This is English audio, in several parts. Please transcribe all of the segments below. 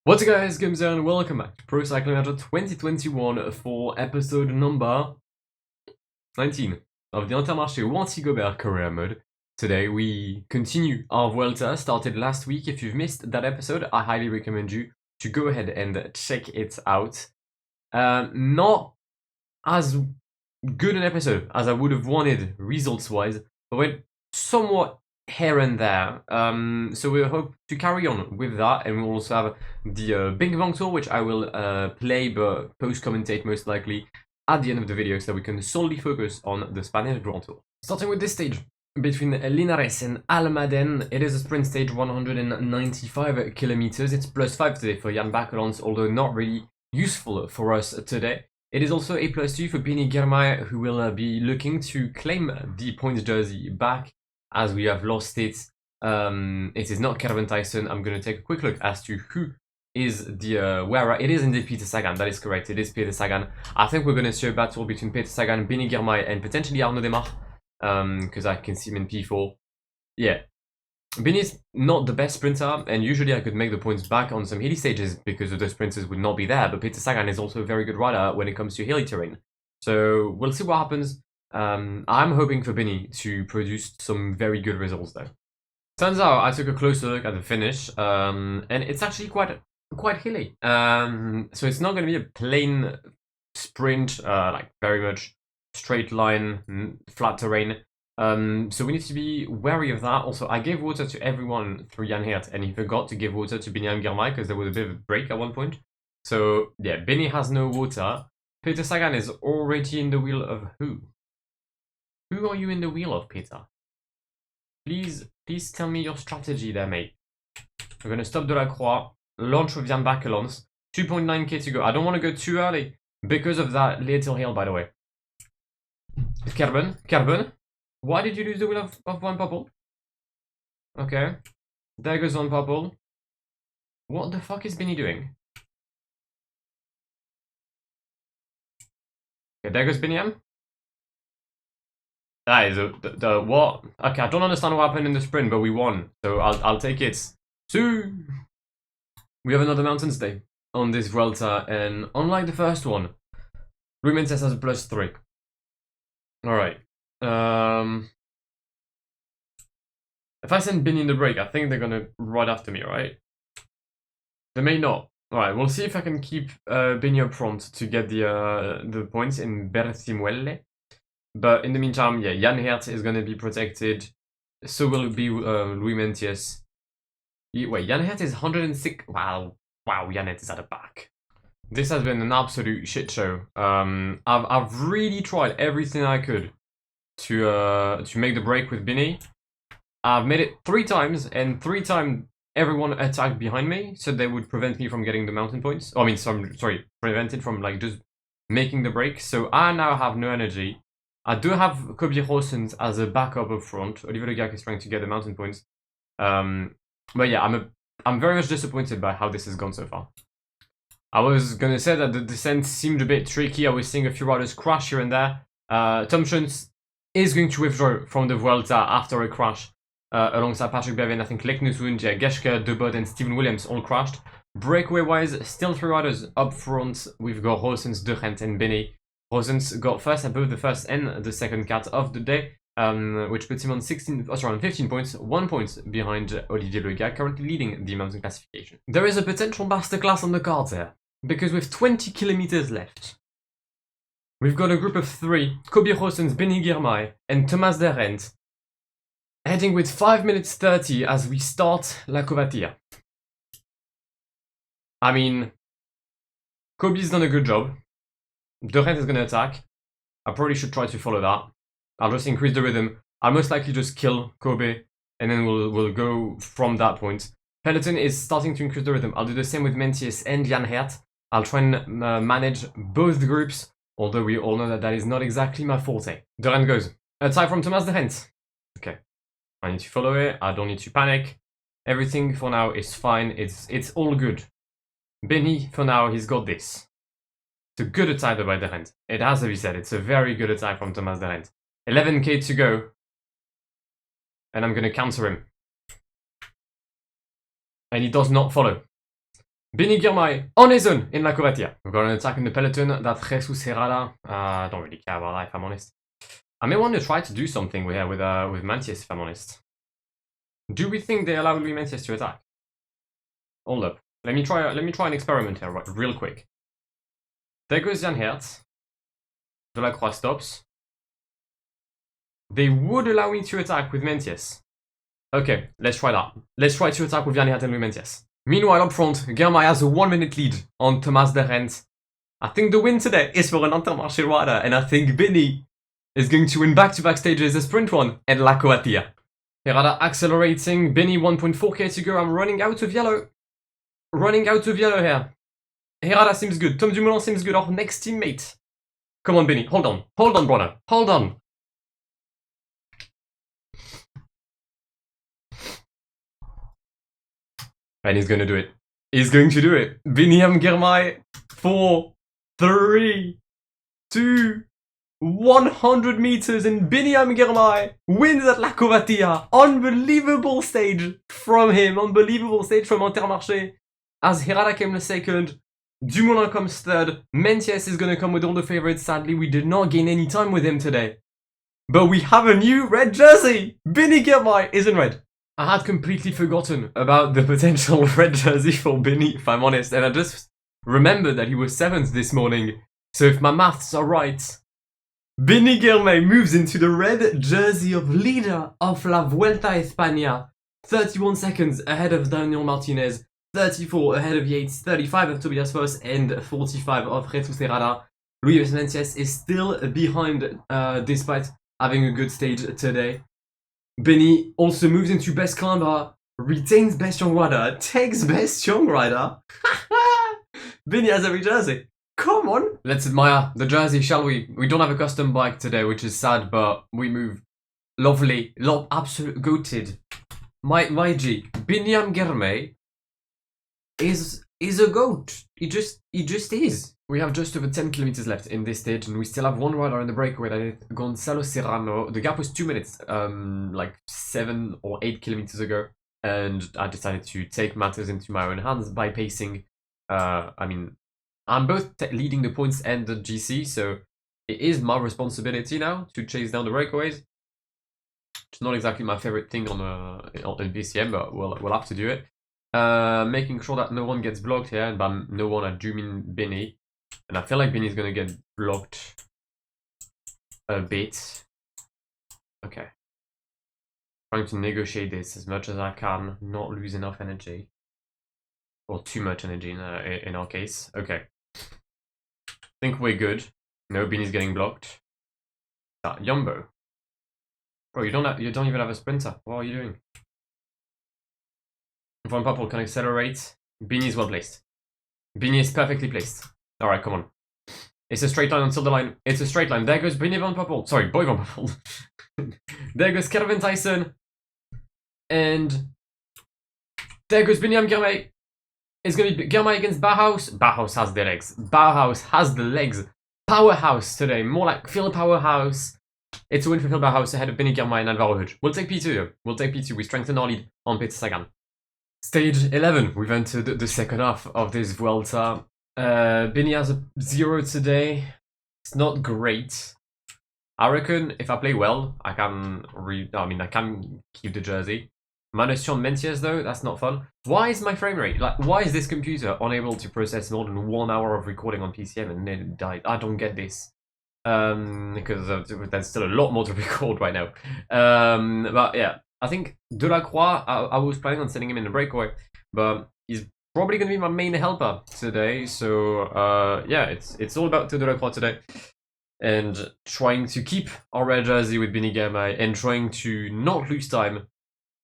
What's up guys, Guillaume here and welcome back to Pro Cycling Manager 2021 for episode number 19 of the Intermarché Wanty career mode. Today we continue our Vuelta started last week. If you've missed that episode, I highly recommend you to go ahead and check it out. Not as good an episode as I would have wanted results-wise, but went somewhat here and there. So we hope to carry on with that, and we'll also have the Bing Bang Tour, which I will play but post-commentate most likely at the end of the video, so we can solely focus on the Spanish Grand Tour. Starting with this stage between Linares and Almaden, it is a sprint stage, 195 kilometers. It's +5 today for Jan Bakelans, although not really useful for us today. It is also a +2 for BINI who will be looking to claim the points jersey back, as we have lost it. It is not Kerben Tyson. I'm going to take a quick look as to who is the wearer. It is indeed Peter Sagan, that is correct, it is Peter Sagan. I think we're going to see a battle between Peter Sagan, BINI and potentially Arnaud Démare, because I can see him in P4. Yeah, BINI is not the best sprinter, and usually I could make the points back on some hilly stages because of the sprinters would not be there, but Peter Sagan is also a very good rider when it comes to hilly terrain. So we'll see what happens. I'm hoping for BINI to produce some very good results though. Turns out I took a closer look at the finish, and it's actually quite hilly. So it's not going to be a plain sprint, like very much straight line, flat terrain. So we need to be wary of that. Also, I gave water to everyone through Jan Geert, and he forgot to give water to BINI and Girmay because there was a bit of a break at one point. So yeah, BINI has no water. Peter Sagan is already in the wheel of who? Who are you in the wheel of, Peter? Please tell me your strategy there, mate. We're going to stop Delacroix, launch with Jan Bakelans, 2.9k to go. I don't want to go too early because of that little hill, by the way. Kerben, why did you lose the wheel of one purple? Okay, there goes one purple. What the fuck is BINI doing? Okay, there goes BINI. That is the what? Okay, I don't understand what happened in the sprint, but we won, so I'll take it. So we have another Mountains Day on this Vuelta, and unlike the first one, Rui Mendes has a +3. All right. If I send BINI in the break, I think they're gonna ride after me, right? They may not. All right, we'll see if I can keep BINI up front to get the points in Bercimuelle. But in the meantime, yeah, Jan Geert is going to be protected. So will be Louis Mentius. Wait, Jan Geert is 106. Wow, Jan Geert is at the back. This has been an absolute shit show. I've really tried everything I could to make the break with BINI. I've made it 3 times, and 3 times everyone attacked behind me, so they would prevent me from getting the mountain points. Oh, I mean, sorry, prevented from like just making the break. So I now have no energy. I do have Kobe Rossens as a backup up front. Olivier Le Gac is trying to get the mountain points. But yeah, I'm very much disappointed by how this has gone so far. I was going to say that the descent seemed a bit tricky. I was seeing a few riders crash here and there. Tom Schoens is going to withdraw from the Vuelta after a crash alongside Patrick Bevin. I think Lek Nusund, Geschke, Debod and Steven Williams all crashed. Breakaway-wise, still 3 riders up front. We've got Rossens, De Gent and BINI. Rossens got first at both the first and the second cut of the day, which puts him on 15 points, 1 point behind Olivier Le Gac, currently leading the mountain classification. There is a potential masterclass on the cards here, because with 20 kilometers left, we've got a group of 3, Kobe Rossens, BINI Girmay, and Thomas De Gent, heading with 5 minutes 30 as we start La Covatilla. I mean, Kobe's done a good job. De Gent is going to attack. I probably should try to follow that. I'll just increase the rhythm. I'll most likely just kill Kobe, and then we'll go from that point. Peloton is starting to increase the rhythm. I'll do the same with Mentius and Jan Geert. I'll try and manage both the groups, although we all know that that is not exactly my forte. De Gent goes. Attack from Thomas De Gent. Okay. I need to follow it. I don't need to panic. Everything for now is fine. It's all good. BINI, for now, he's got this. It's a good attack by De Gent. It has to be said. It's a very good attack from Thomas De Gent. 11k to go. And I'm going to counter him. And he does not follow. BINI Girmay on his own in La Covatia. We've got an attack in the peloton that Jesus Herrada. I don't really care about that, if I'm honest. I may want to try to do something with Mantius, if I'm honest. Do we think they allow Louis Mantius to attack? Hold up. Let me try an experiment here, real quick. There goes Jan Hertz. Delacroix stops. They would allow me to attack with Mantius. Okay, let's try that. Let's try to attack with Jan Hertz and Louis Mantius. Meanwhile, up front, Girmay has a 1-minute lead on Thomas de Rent. I think the win today is for an Intermarché rider, and I think BINI is going to win back-to-back stages, a sprint one, and La Covatia. Herrada accelerating, BINI 1.4k to go, I'm running out of yellow. Running out of yellow here. Herrada seems good, Tom Dumoulin seems good, our next teammate. Come on, BINI, hold on, brother, hold on. And he's gonna do it. He's going to do it. BINI Girmay, 4, 3, 2, 100 meters, and BINI Girmay wins at La Covatia. Unbelievable stage from him. Unbelievable stage from Intermarché. As Herrada came the second, Dumoulin comes third. Mantius is gonna come with all the favorites. Sadly, we did not gain any time with him today. But we have a new red jersey. BINI Girmay is in red. I had completely forgotten about the potential red jersey for BINI, if I'm honest, and I just remembered that he was 7th this morning. So if my maths are right, BINI Girmay moves into the red jersey of leader of La Vuelta a España. 31 seconds ahead of Daniel Martinez, 34 ahead of Yates, 35 of Tobias Foss, and 45 of Jesus Herrada. Luis Mantius is still behind despite having a good stage today. BINI also moves into best climber, retains best young rider, takes best young rider. BINI has every jersey. Come on. Let's admire the jersey, shall we? We don't have a custom bike today, which is sad, but we move. Lovely. Absolute goated. My G. BINI Girmay is a goat. He just is. We have just over 10 kilometers left in this stage, and we still have one rider in the breakaway, that is Gonzalo Serrano. The gap was 2 minutes, like 7 or 8 kilometers ago, and I decided to take matters into my own hands by pacing. I mean, I'm both leading the points and the GC, so it is my responsibility now to chase down the breakaways. It's not exactly my favorite thing on VCM, but we'll have to do it. Making sure that no one gets blocked here, and by no one I do mean BINI. And I feel like BINI is gonna get blocked a bit. Okay. Trying to negotiate this as much as I can, not lose enough energy. Or too much energy in our case. Okay. Think we're good. No, BINI's getting blocked. Yumbo. Bro, you don't even have a sprinter. What are you doing? Van Poppel can accelerate. BINI is well placed. BINI is perfectly placed. Alright, come on. It's a straight line until the line. It's a straight line. There goes BINI Van Poppel. Sorry, Boy Van Poppel. There goes Kelvin Tyson. And there goes BINI Girmay. It's going to be Girmay against Bauhaus. Bauhaus has the legs. Bauhaus has the legs. Powerhouse today. More like Phil Powerhouse. It's a win for Phil Bauhaus ahead of BINI Girmay and Alvaro Huge. We'll take P2 though. We'll take P2. We strengthen our lead on Peter Sagan. Stage 11. We've entered the second half of this Vuelta. BINI has a 0 today. It's not great. I reckon if I play well, I can keep the jersey. -2 on Mantius though, that's not fun. Why is my frame rate, why is this computer unable to process more than 1 hour of recording on PCM and then it died? I don't get this. Because there's still a lot more to record right now. But yeah, I think Delacroix, I was planning on sending him in the breakaway, but he's probably going to be my main helper today. So yeah, it's all about Delacroix today. And trying to keep our red jersey with BINI Girmay and trying to not lose time,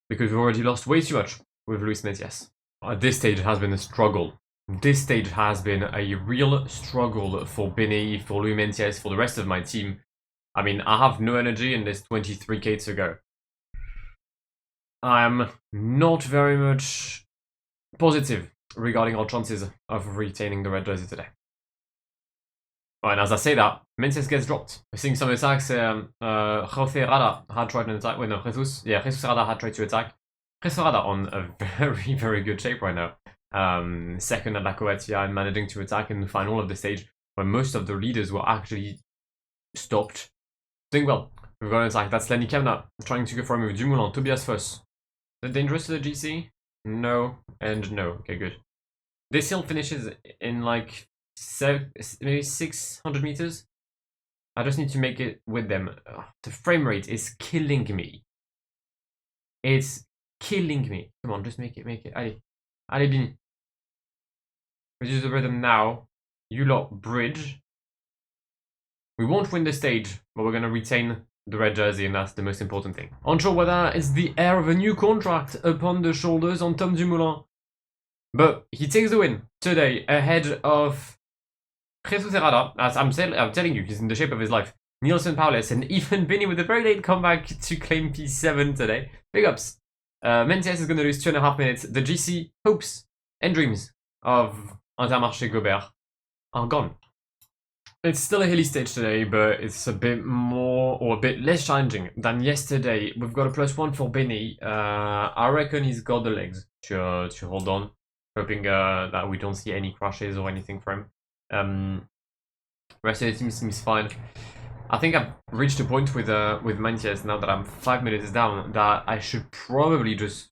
because we've already lost way too much with Luis Mantius. This stage has been a struggle. This stage has been a real struggle for BINI, for Luis Mantius, for the rest of my team. I mean, I have no energy and there's 23k to go. I'm not very much positive regarding our chances of retaining the red jersey today. Oh, and as I say that, Mantius gets dropped. We're seeing some attacks. Jose Herrada had tried an attack. Wait, no, Jesus Herrada had tried to attack. Jesus Herrada on a very, very good shape right now. second at La Coatia and managing to attack in the final of the stage when most of the leaders were actually stopped. Doing well. We've got an attack. That's Lenny Kemna trying to go for a move. Dumoulin, Tobias Foss. Is it dangerous to the GC? No, and no. Okay, good. This hill finishes in like maybe 600 meters. I just need to make it with them. The frame rate is killing me. It's killing me. Come on, just make it. Allez. Allez, BINI. Reduce the rhythm now. You lot bridge. We won't win the stage, but we're going to retain the red jersey, and that's the most important thing. Onshore weather is the air of a new contract upon the shoulders on Tom Dumoulin. But he takes the win today ahead of Jesus Herrada. As I'm telling you, he's in the shape of his life. Nielsen Paulus, and even BINI with a very late comeback to claim P7 today. Big ups. Menzies is going to lose 2.5 minutes. The GC hopes and dreams of Intermarché Gobert are gone. It's still a hilly stage today, but it's a bit more or a bit less challenging than yesterday. We've got a +1 for BINI. I reckon he's got the legs to hold on, hoping that we don't see any crashes or anything for him. Rest of the team seems fine. I think I've reached a point with Menzies now that I'm 5 minutes down that I should probably just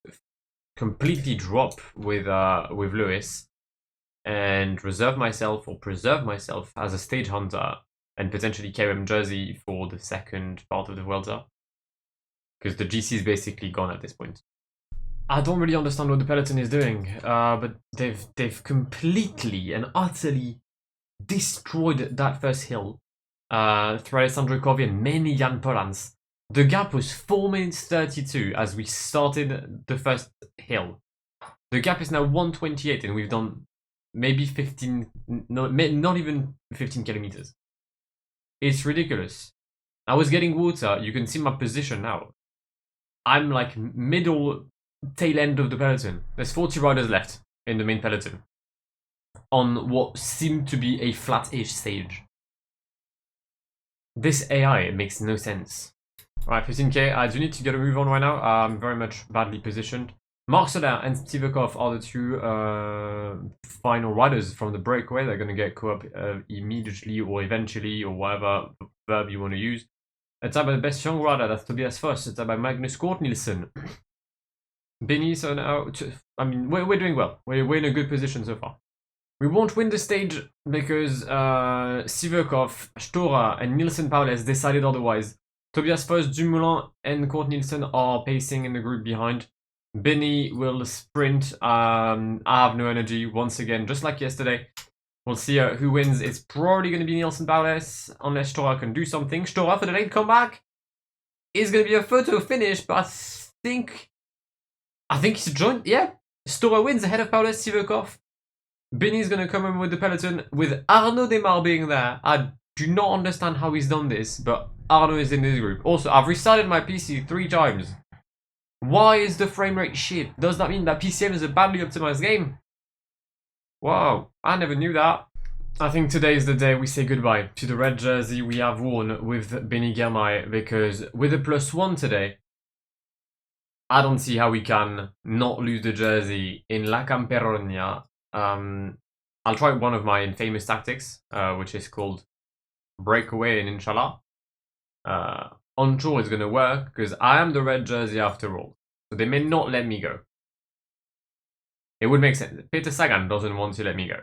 completely drop with Lewis and reserve myself or preserve myself as a stage hunter and potentially KM jersey for the second part of the Vuelta, because the GC is basically gone at this point. I don't really understand what the peloton is doing, but they've completely and utterly destroyed that first hill through Alessandro Corvi and mainly Jan Polans. The gap was 4 minutes 32 as we started the first hill. The gap is now 1:28 and we've done maybe 15, no, not even 15 kilometers. It's ridiculous. I was getting water. You can see my position now. I'm like middle tail end of the peloton. There's 40 riders left in the main peloton on what seemed to be a flat-ish stage. This AI makes no sense. Alright, 15k. I do need to get a move on right now. I'm very much badly positioned. Marc Soler and Stivakov are the two final riders from the breakaway. They're going to get co-op immediately or eventually or whatever verb you want to use. Attacked by the best young rider, that's Tobias Foss. Attacked by Magnus Kort Nielsen. BINI, so now, I mean, we're doing well. We're in a good position so far. We won't win the stage because Sivakov, Stora and Nielsen Paulus decided otherwise. Tobias Foss, Dumoulin and Kort Nielsen are pacing in the group behind. BINI will sprint. I have no energy once again, just like yesterday. We'll see who wins. It's probably going to be Nielsen Paulus, unless Stora can do something. Stora for the late comeback is going to be a photo finish, but I think he's joined. Yeah, Stora wins ahead of Paulus Sivakov. BINI is going to come in with the peloton with Arnaud Desmar being there. I do not understand how he's done this, but Arnaud is in this group. Also, I've restarted my PC 3 times. Why is the frame rate shit? Does that mean that PCM is a badly optimized game? Wow, I never knew that. I think today is the day we say goodbye to the red jersey we have worn with BINI Girmay, because with a +1 today, I don't see how we can not lose the jersey in La Camperonia. I'll try one of my famous tactics, which is called breakaway and inshallah. Onshore is going to work because I am the red jersey after all, so they may not let me go. It would make sense. Peter Sagan doesn't want to let me go.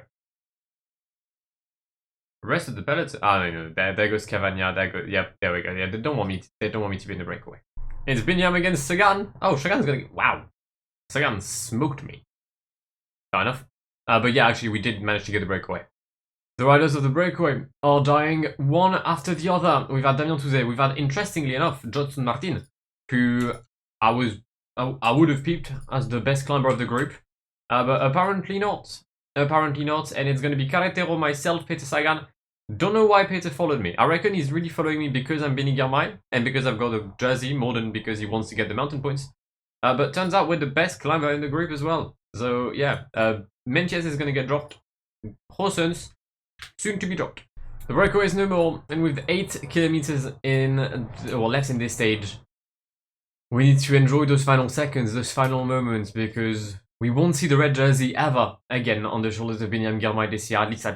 The rest of the peloton, no, there goes Cavagna. Yep, there we go. Yeah, they don't want me to be in the breakaway. It's Binyam against Sagan. Oh, Sagan's gonna wow. Sagan smoked me. Fair enough. But yeah, actually, we did manage to get the breakaway. The riders of the breakaway are dying one after the other. We've had Damien Touzé. We've had, interestingly enough, Johnson Martin, who I would have peeped as the best climber of the group, but apparently not. Apparently not, and it's going to be Carretero, myself, Peter Sagan. Don't know why Peter followed me. I reckon he's really following me because I'm BINI Girmay and because I've got a jersey more than because he wants to get the mountain points. But turns out we're the best climber in the group as well. So yeah, Menzies is going to get dropped. Horsens, soon to be dropped. The breakaway is no more, and with 8 kilometers in or less in this stage, we need to enjoy those final seconds, those final moments, because We won't see the red jersey ever again on the shoulders of Guillaume this year. At least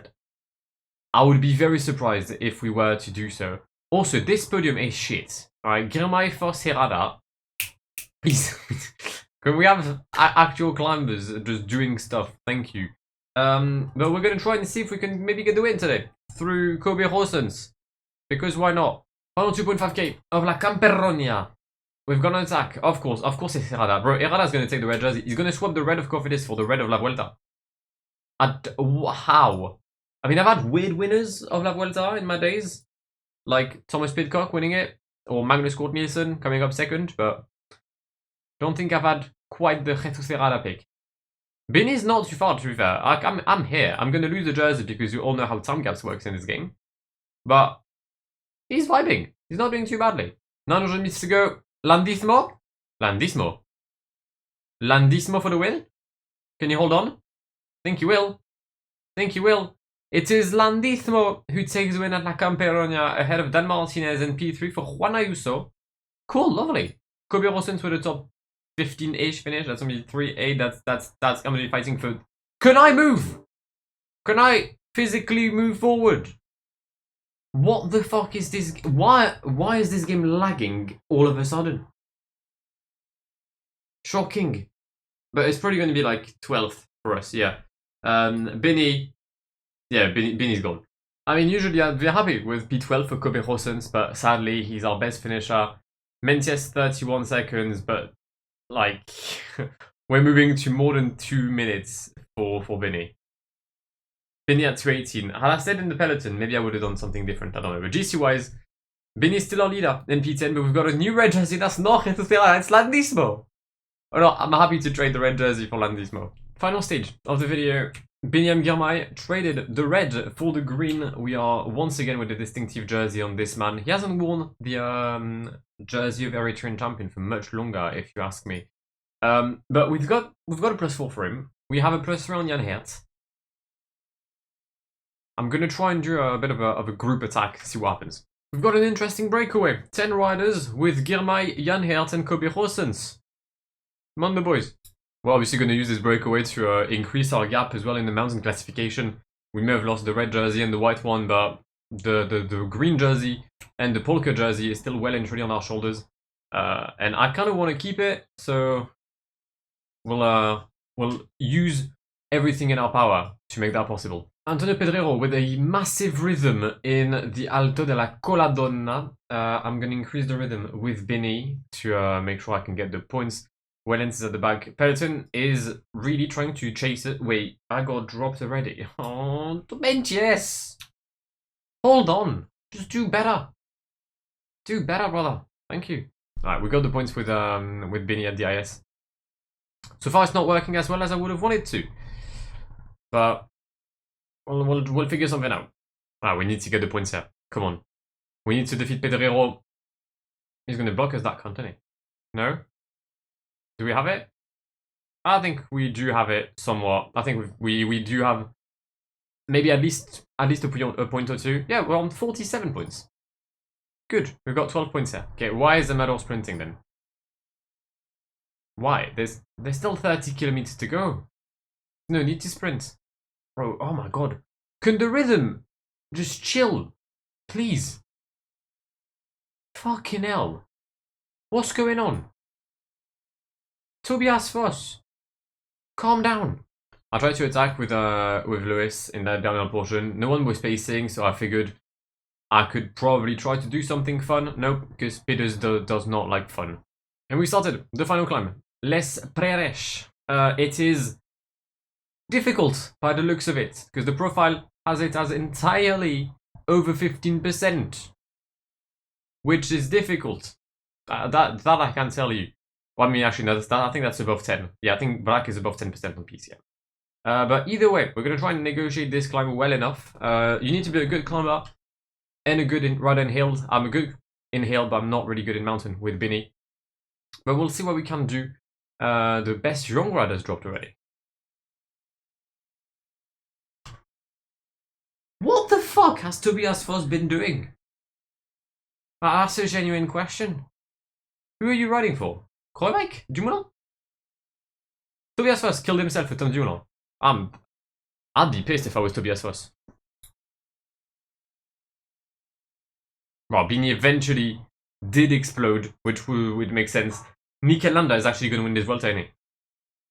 I would be very surprised if we were to do so. Also, this podium is shit. Alright, Girmay for Serrada. Please. Can we have actual climbers just doing stuff? Thank you. But we're gonna try and see if we can maybe get the win today through Kobe Horsens. Because why not? Final 2.5k of La Camperonia. We've got an attack. Of course it's Herrada. Bro, Herrada's gonna take the red jersey. He's gonna swap the red of Cofidis for the red of La Vuelta. How? I mean, I've had weird winners of La Vuelta in my days. Like Thomas Pidcock winning it. Or Magnus Cort Nielsen coming up second. But don't think I've had quite the Jesus Herrada pick. BINI's not too far, to be fair. I'm here. I'm gonna lose the jersey because you all know how time caps works in this game. But he's vibing. He's not doing too badly. 900 meters to go. Landismo? Landismo for the win? Can you hold on? Think you will. Think you will. It is Landismo who takes the win at La Camperonia ahead of Dan Martinez and P3 for Juan Ayuso. Cool, lovely. Kobe Rossens with a top 15-ish finish. That's gonna be 3-8. That's gonna be fighting for. Can I move? Can I physically move forward? What the fuck is this? Why is this game lagging all of a sudden? Shocking. But it's probably going to be like 12th for us, yeah. BINI. Yeah, BINI's gone. I mean, usually I'd be happy with P12 for Kobe Horsens, but sadly he's our best finisher. Mentias 31 seconds, but like we're moving to more than 2 minutes for BINI. BINI at 218. Had I stayed in the peloton, maybe I would have done something different. I don't know. But GC-wise, BINI's still our leader in P10, but we've got a new red jersey. That's not Jesus Herrada, it's Landismo. Oh no, I'm happy to trade the red jersey for Landismo. Final stage of the video. Guillaume Girmay traded the red for the green. We are once again with the distinctive jersey on this man. He hasn't worn the jersey of Eritrean champion for much longer, if you ask me. But we've got a +4 for him. We have a +3 on Jan Hert. I'm gonna try and do a bit of a group attack, see what happens. We've got an interesting breakaway. 10 riders with Girmay, Jan Hert and Kobe Horsens. Come on, the boys. We're obviously gonna use this breakaway to increase our gap as well in the mountain classification. We may have lost the red jersey and the white one, but the green jersey and the polka jersey is still well and truly on our shoulders. And I kind of want to keep it, so we'll use everything in our power to make that possible. Antonio Pedrero with a massive rhythm in the Alto de la Coladonna. I'm going to increase the rhythm with BINI to make sure I can get the points. Wellens is at the back. Peloton is really trying to chase it. Wait, I got dropped already. Oh, yes. Hold on. Just do better. Do better, brother. Thank you. Alright, we got the points with BINI at DIS. So far it's not working as well as I would have wanted to. But we'll figure something out. Ah, we need to get the points here. Come on. We need to defeat Pedrero. He's going to block us that cunt, isn't he? No? Do we have it? I think we do have it somewhat. I think we do have maybe at least a point or two. Yeah, we're on 47 points. Good. We've got 12 points here. Okay, why is the medal sprinting then? Why? There's still 30 kilometers to go. No need to sprint. Bro, oh my god. Can the rhythm just chill? Please. Fucking hell. What's going on? Tobias Foss. Calm down. I tried to attack with Lewis in that downhill portion. No one was pacing, so I figured I could probably try to do something fun. Nope, because Peters does not like fun. And we started the final climb. Les Preres. It is difficult by the looks of it, because the profile has it as entirely over 15%, which is difficult. That I can tell you. Well, I mean, actually, no, I think that's above 10. Yeah, I think black is above 10% on PCM. But either way, we're going to try and negotiate this climb well enough. You need to be a good climber and a good rider in hill. I'm a good in hill, but I'm not really good in mountain with BINI. But we'll see what we can do. The best young riders dropped already. What the fuck has Tobias Foss been doing? That's a genuine question. Who are you riding for? Kroijwijk? Dumoulin? Tobias Foss killed himself with Tom Dumoulin. I'd be pissed if I was Tobias Foss. Well, BINI eventually did explode, which would make sense. Mikel Landa is actually going to win this Vuelta, isn't he?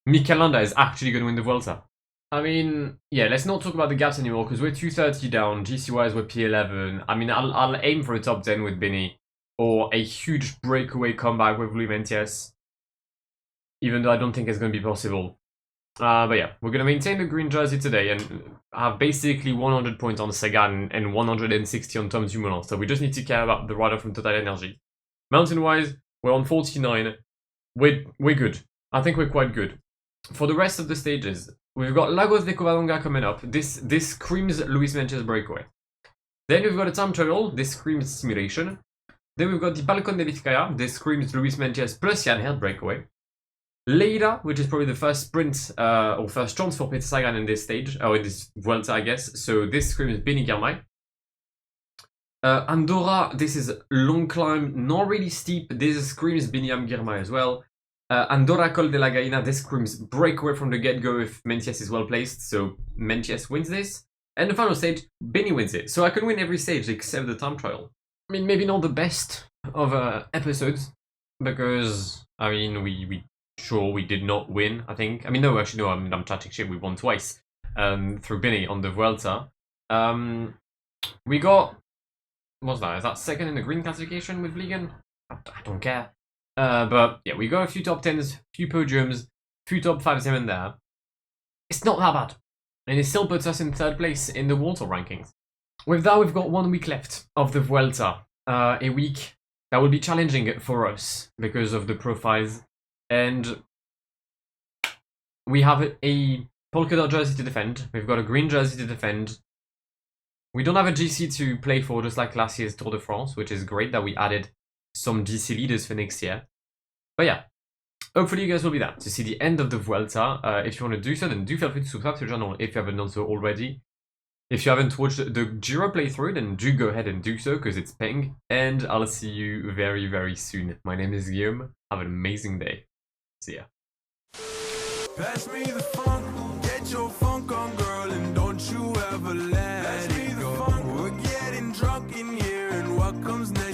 Mikel Landa is actually going to win the Vuelta. I mean, yeah, let's not talk about the gaps anymore, because we're 230 down, GC-wise we're P11. I mean, I'll aim for a top 10 with BINI, or a huge breakaway comeback with Louis Mentiès, even though I don't think it's going to be possible. But yeah, we're going to maintain the green jersey today and have basically 100 points on Sagan and 160 on Tom Dumoulin, so we just need to care about the rider from Total Energy. Mountain-wise, we're on 49. We're good. I think we're quite good. For the rest of the stages, we've got Lagos de Covadonga coming up. This screams Luis Menciès breakaway. Then we've got a time trial. This screams simulation. Then we've got the Balcón de Vizcaya. This screams Luis Menciès plus Jan Hirt breakaway. Lleida, which is probably the first sprint or first chance for Peter Sagan in this stage, or in this Vuelta, I guess. So this screams BINI Girmay. Andorra, this is long climb, not really steep. This screams BINI Girmay as well. Andorra Col de la Gaina, this screams breakaway from the get-go if Menciès is well placed, so Menciès wins this. And the final stage, BINI wins it. So I can win every stage except the time trial. I mean, maybe not the best of episodes, because, I mean, we did not win, I think. I mean, no, actually, no, I'm chatting shit, we won twice through BINI on the Vuelta. We got, what's that? Is that second in the green classification with Ligan? I don't care. But yeah, we got a few top 10s, few podiums, few top 5s here and there. It's not that bad. And it still puts us in third place in the Water rankings. With that, we've got 1 week left of the Vuelta. A week that will be challenging for us because of the profiles. And we have a polka dot jersey to defend. We've got a green jersey to defend. We don't have a GC to play for, just like last year's Tour de France, which is great that we added some GC leaders for next year. But yeah, hopefully you guys will be there to see the end of the Vuelta. If you want to do so, then do feel free to subscribe to the channel if you haven't done so already. If you haven't watched the Giro playthrough, then do go ahead and do so, because it's paying. And I'll see you very, very soon. My name is Guillaume. Have an amazing day. See ya. Pass me the funk, get your funk on, girl, and don't you ever let it go. We're getting drunk in here, and what comes next?